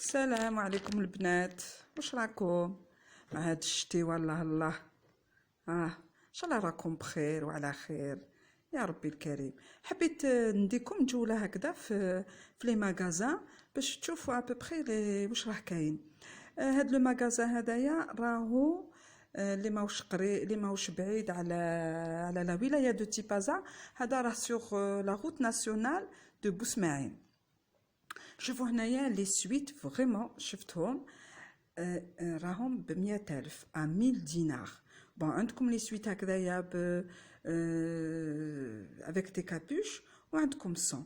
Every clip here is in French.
السلام عليكم البنات، واش راكم مع هاد الشتي؟ والله الله ان شاء الله راكم بخير وعلى خير يا ربي الكريم. حبيت نديكم جوله هكذا في لي ماغازان باش تشوفوا ابوبخي واش راه كاين. هاد لو ماغازان هدايا راهو اللي ماهوش بعيد على لا ولايه دو تيبازا. هذا راه سوغ لا روت ناسيونال دو بوسماعين. شوفوا هنايا لي سويت فريمون شفتهم راهم ب100,000 à 1000 دينار. بون عندكم لي سويت هكذايا avec des capuches وعندكم sans.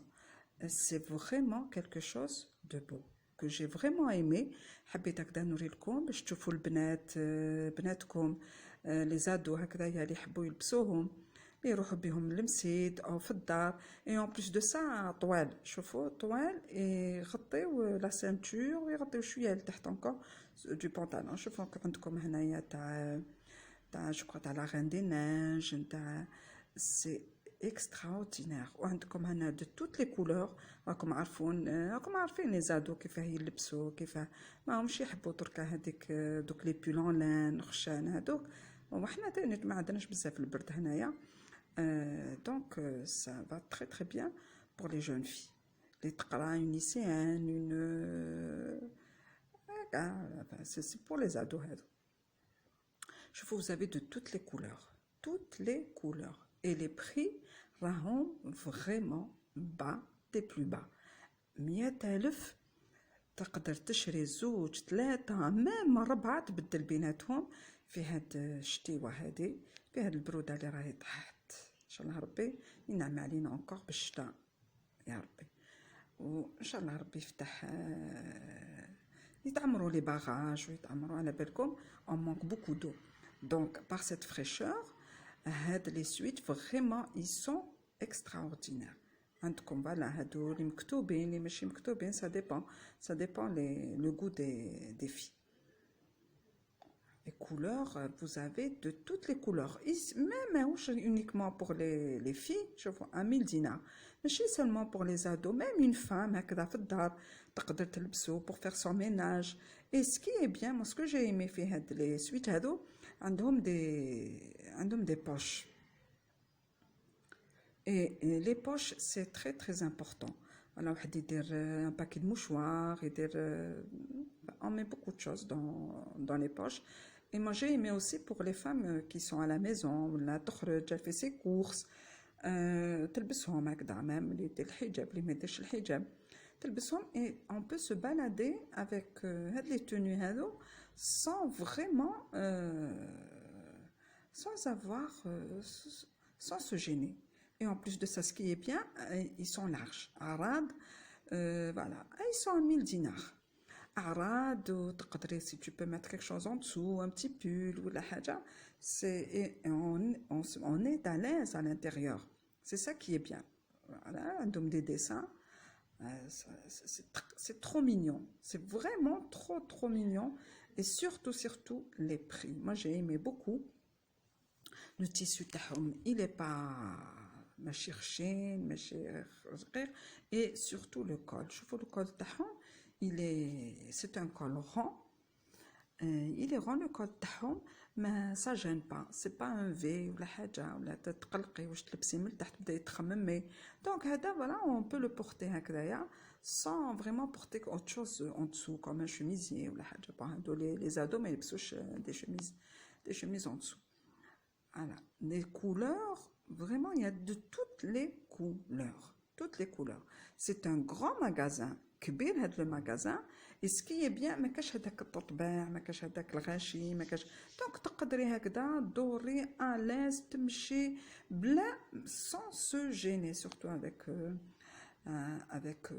C'est vraiment quelque chose de beau que j'ai vraiment aimé. حبيت هكذا نوري لكم باش تشوفوا البنات بناتكم لي زادو هكذايا اللي يحبوا يلبسوهم يروحوا بهم للمسيد او في الدار. اي اون بليس دو سا طوال، شوفوا طوال يغطيو لا سانتور ويغطيو شويه لتحت انكور دو بونطالون. شوفوا عندكم هنايا تاع جو كرو تاع لا رين دي نيج نتاع سي اكستراوردينير. وعندكم هنا دو توت لي كولور. راكم عارفين لي زادو كيفاه يلبسوا، كيفاه ماهمش يحبوا دركا هذيك دوك لي بولون لان خشان هذوك. وحنا تاني ما عندناش بزاف البرد هنايا. Donc ça va très très bien pour les jeunes filles, les تقرا une lycéenne, c'est pour les ados. Je vous avez de toutes les couleurs et les prix راهم vraiment bas des plus bas. 100,000 تقدر تشري زوج 3 ميم 4 تبدل بيناتهم في هاد الشتيوه هادي، في هاد البروده اللي راهي طاحت. ان شاء الله ربي ينعم علينا انكور بالشتاء يا ربي، وان شاء الله ربي يفتح يتعمروا لي باغاج ويتعمروا على بالكم. اون مانك بوكو دو دونك بار سيت فريشور. هاد لي سويت فريمون اي سون اكستراوردينير. عندكم فوالا هادو اللي مكتوبين اللي ماشي مكتوبين، ça dépend le goût des filles. Les couleurs, vous avez de toutes les couleurs. Même uniquement pour les filles, je vois 1000 dinars. Mais seulement pour les ados, même une femme, تقدر تلبسو pour faire son ménage. Et ce qui est bien, moi ce que j'ai aimé في هاد les suites هادو عندهم des poches. Et les poches, c'est très très important. Alors, on dit un paquet de mouchoirs, on met beaucoup de choses dans les poches. Et moi, j'ai aimé aussi pour les femmes qui sont à la maison, la تخرج, elle fait ses courses, تلبسهم هكذا même اللي يدير الحجاب اللي ما يديرش الحجاب تلبسهم. Et on peut se balader avec هاد les tenues هادو sans vraiment sans se gêner. Et en plus de ça, ce qui est bien, ils sont larges. Arad, voilà, ils sont à 1000 dinars. Arad, si tu peux mettre quelque chose en dessous, un petit pull ou la haja, on est à l'aise à l'intérieur. C'est ça qui est bien. Voilà, un homme des dessins, c'est trop mignon. C'est vraiment trop mignon. Et surtout, les prix. Moi, j'ai aimé beaucoup. Le tissu tahom, il est pas ماشي خشين ماشي رقيق. et surtout le col. شوفوا le col تاعهم c'est un col rond. il est rond le col تاعهم ما ça gêne pas. c'est pas un V ولا حاجه ولا تتقلقي واش تلبسي من تحت تبداي تخممي. donc هذا voilà on peut le porter هكذايا sans vraiment porter autre chose en dessous comme un chemisier ولا حاجه. bon هادو les ados ما يلبسوش des chemises en dessous. Voilà, les couleurs, vraiment, il y a de toutes les couleurs. C'est un grand magasin, كبير هذا المغازان. et ce qui est bien ما كاش هذاك التطبيع، ما كاش هذاك الغاشي، ما كاش. دونك تقدري هكذا دوري à l'aise تمشي بلا sans se gêner, surtout avec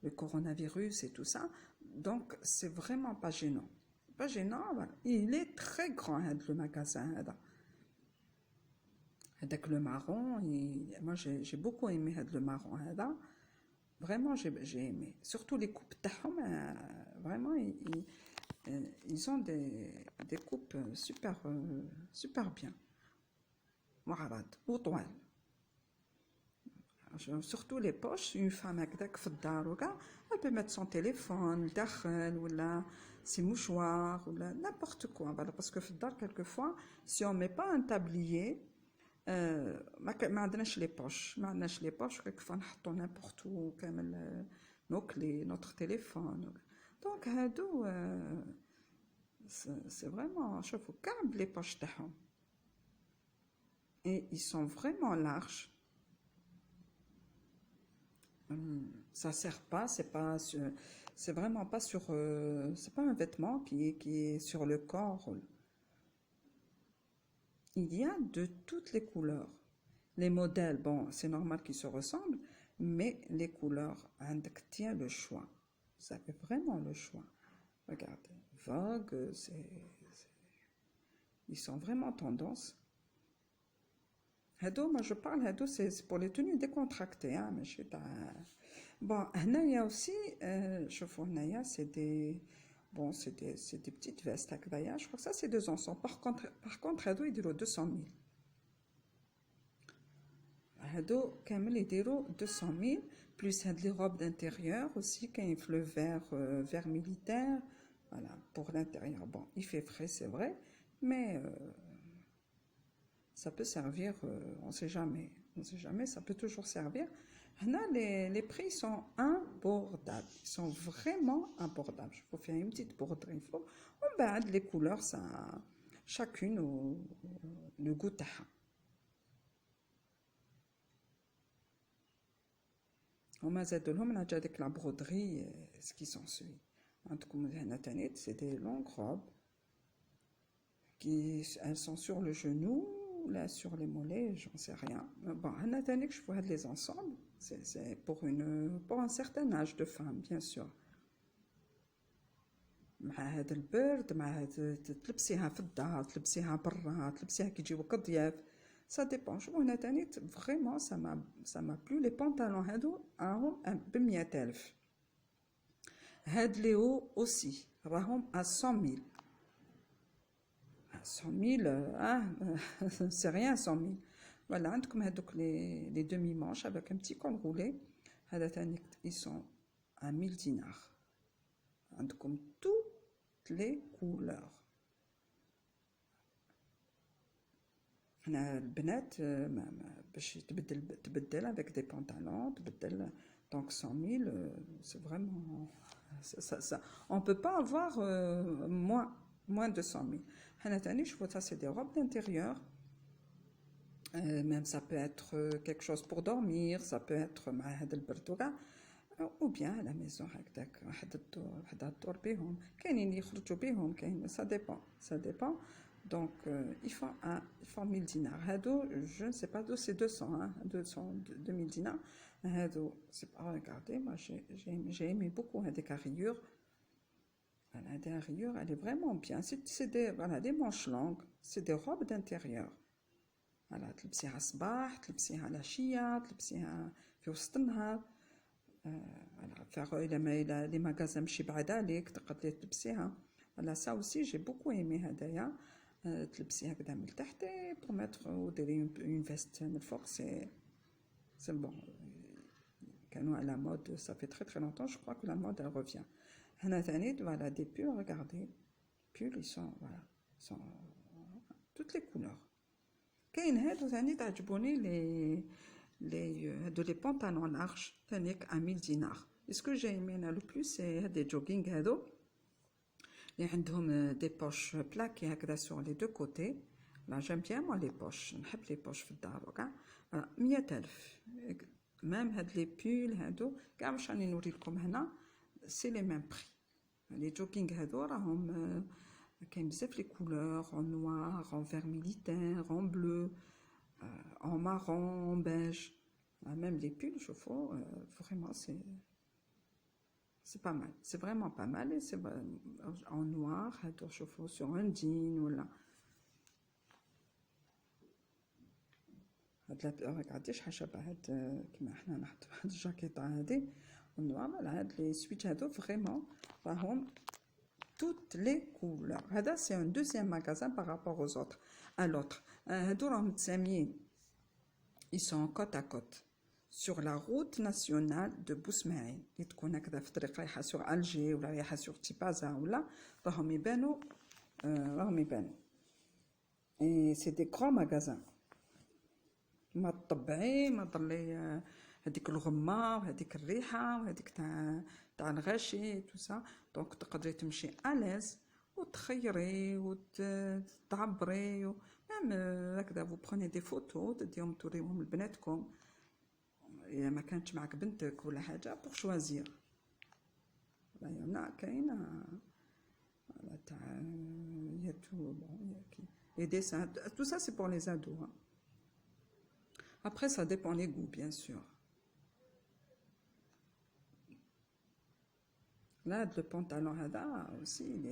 le coronavirus et tout ça. donc c'est vraiment pas gênant. Pas gênant, voilà. Il est très grand le magasin. Avec le marron, moi j'ai beaucoup aimé le marron. Vraiment j'ai aimé. Surtout les coupes tahom, vraiment ils ont des coupes super bien. Maharad ou toile. surtout les poches, une femme هكذاك في الدار وكاع elle peut mettre son téléphone لداخل ولا ses mouchoirs ولا n'importe quoi voilà parce que في الدار quelquefois si on met pas un tablier ما عندناش لي بوش quelquefois نحطو n'importe où كامل nos clés notre téléphone donc هادو c'est vraiment شوفوا كامل les poches تاعهم et ils sont vraiment larges. Ça sert pas, c'est vraiment pas sur, c'est pas un vêtement qui est sur le corps. Il y a de toutes les couleurs. Les modèles, bon, c'est normal qu'ils se ressemblent, mais les couleurs, tiens le choix. Ça fait vraiment le choix. Regardez, Vogue, ils sont vraiment tendance. هادو moi je parle هادو c'est pour les tenues décontractées hein ماشي تاع bon هنايا aussi شوفوا هنايا c'est des petites vestes هكذايا je crois que ça c'est 200 par contre هادو يديروا 200 000 هادو كامل يديروا 200 000 plus هاد les robes d'intérieur aussi كاين في le vert militaire voilà pour l'intérieur bon il fait frais c'est vrai mais ça peut servir, on sait jamais, ça peut toujours servir. Les prix sont abordables, ils sont vraiment abordables. Je peux faire une petite broderie, on bat les couleurs, ça, chacune le goût تاعها. وما زادوا لهم نرجع ديك la broderie, ce qui s'ensuit. عندكم هنا تاني c'est des longues robes elles sont sur le genou. Là sur les mollets, j'en sais rien. Bon, que je vois les ensembles, c'est pour un certain âge de femme, bien sûr. مع هذا البرد مع هذا تلبسيها في الدار تلبسيها برا تلبسيها كي تجيوك الضياف ça dépend. شوفوا هنا تاني vraiment ça m'a plu les pantalons هادو راهم ب100,000 هاد لي هو aussi راهم à 100 000 100 000, hein, c'est rien 100 000. Voilà, عندكم هذوك les demi-manches avec un petit col roulé. هذا ثاني ils sont à 1000 dinars. عندكم toutes les couleurs. هنا البنات باش تبدل avec des pantalons تبدل donc 100 000 c'est vraiment ça on peut pas avoir moins de 100 000. Je vois ça, c'est des robes d'intérieur. Même ça peut être quelque chose pour dormir, ça peut être ou bien à la maison. Ça dépend. Donc, il faut 1000 dinars. Je ne sais pas d'où c'est 200, hein, 2000 dinars. C'est pas, regardez, moi j'ai aimé beaucoup des carrures. Voilà, des rayures, elle est vraiment bien. C'est des manches longues, c'est des robes d'intérieur. Voilà, تلبسيها صباح, تلبسيها العشية, تلبسيها في وسط النهار. Voilà, faire les magasins ماشي بعاد عليك تقدري تلبسيها. Voilà, ça aussi j'ai beaucoup aimé هدايا. تلبسيها كذا من التحت pour mettre وديري une veste من الفوق c'est bon. كانوا à la mode, ça fait très très longtemps, je crois que la mode elle revient. Voilà des pulls, regardez. Pulls, ils sont, voilà, sont toutes les couleurs. Les pantalons larges, à 1000 dinars. Et ce que j'ai aimé le plus, c'est des jogging. Il y a des poches plaquées sur les deux côtés. Là, j'aime bien moi les poches. J'aime les poches في الدار. Voilà, 100,000. Même les pulls, كاع واش راني نوريلكم هنا. C'est les mêmes prix. Les jogging هادو راهم كاين بزاف les couleurs en noir, en vert militaire, en bleu, en marron, en beige. Même les pulls, je trouve vraiment c'est pas mal. C'est vraiment pas mal et c'est en noir, هادو je trouve sur un jean ولا. regardez شحال شابه هاد كيما حنا نحطو هاد الجاكيطه هادي والنوار هاد لي سويتش هادو فريمون راهم toutes les couleurs. هذا c'est un deuxième magasin par rapport aux autres à l'autre. هادو راهم متساميين ils sont côte à côte sur la route nationale de Bousmaïl. اللي تكون هكذا في الطريق رايحة sur Alger ولا رايحة sur Tipaza ولا راهم يبانوا et c'est des grands magasins. ما تطبعي ما ضلي هذيك الغمه وهذيك الريحه وهذيك تاع الغاشي تو سا. دونك تقدري تمشي اليز وتخيري وتعبري ميم هكذا. vous prenez des photos تديهم توريهم لبناتكم اذا ما كانتش معك بنتك ولا حاجه بور شوازير. هنا كاينه تاع ياتو les dessins, tout ça c'est pour les ados, hein. Après ça dépend des goûts bien sûr. Là le pantalon hada aussi il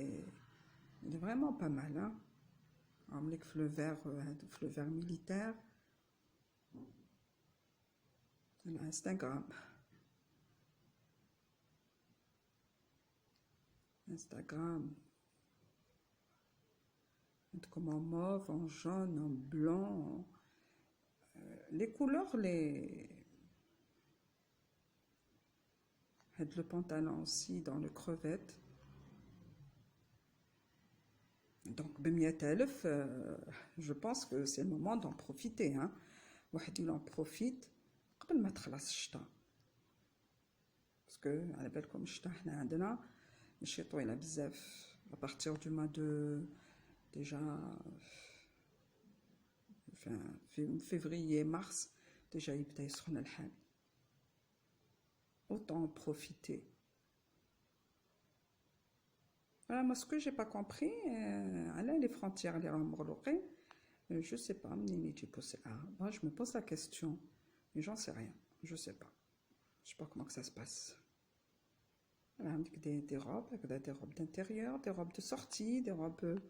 est vraiment pas mal, hein. Avec le vert militaire. Instagram comme en mauve, en jaune, en blanc. Les couleurs, le pantalon aussi dans le crevette. Donc, je pense que c'est le moment d'en profiter, hein. Il en profite قبل ما تخلص الشتاء. Parce que على بالكم الشتاء حنا عندنا ماشي طويلة بزاف. À partir du mois de déjà février, mars, déjà يبدا يسخن الحال. Autant en profiter. Voilà, moi ce que j'ai pas compris, les frontières les مغلوقين, je sais pas, moi je me pose la question, mais j'en sais rien, je sais pas comment que ça se passe. Voilà, des robes d'intérieur, des robes de sortie, des robes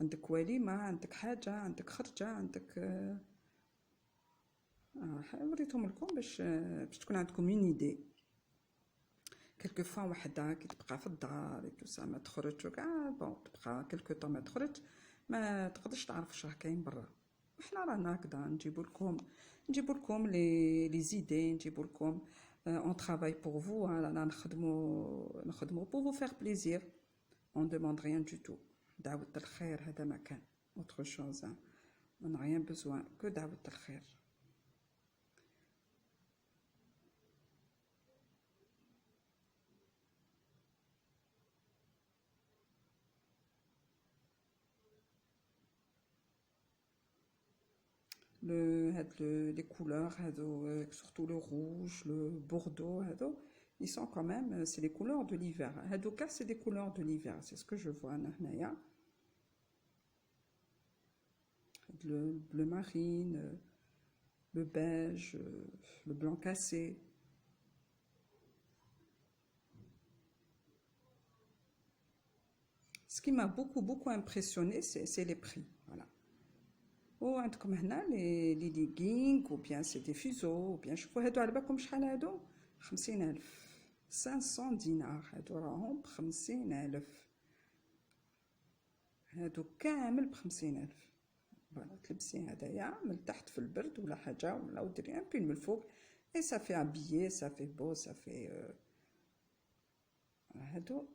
عندك وليمة, عندك حاجة, عندك خرجة, عندك وريتهم لكم باش تكون عندكم une idée. quelquefois وحده كي تبقى في الدار تو سا ما تخرج وكاع بون تبقى كلكو طون ما تخرج ما تقدرش تعرف واش راه كاين برا. وحنا رانا هكذا نجيبوا لكم لي زيدي, نجيبوا لكم on travaille pour vous, رانا نخدموا pour vous faire plaisir, on demande rien du tout. دعوة الخير هذا ما كان autre chose, hein. On n'a rien besoin que دعوة الخير. Les couleurs, surtout le rouge, le bordeaux, ils sont quand même, c'est les couleurs de l'hiver. Cas, c'est des couleurs de l'hiver, c'est ce que je vois. Le bleu marine, le beige, le blanc cassé. Ce qui m'a beaucoup impressionné, c'est les prix. Voilà. وعندكم هنا لي ليغينغ ou bien c'est des fuseaux ou bien شوفوا هادو على بالكم شحال هادو 50000 500 دينار هادو راهم ب50000 هادو كامل ب50000 فوالا تلبسي هدايا من تحت في البرد ولا حاجه ولا وديري ان بين من الفوق اي صافي ابيي صافي بو صافي هادو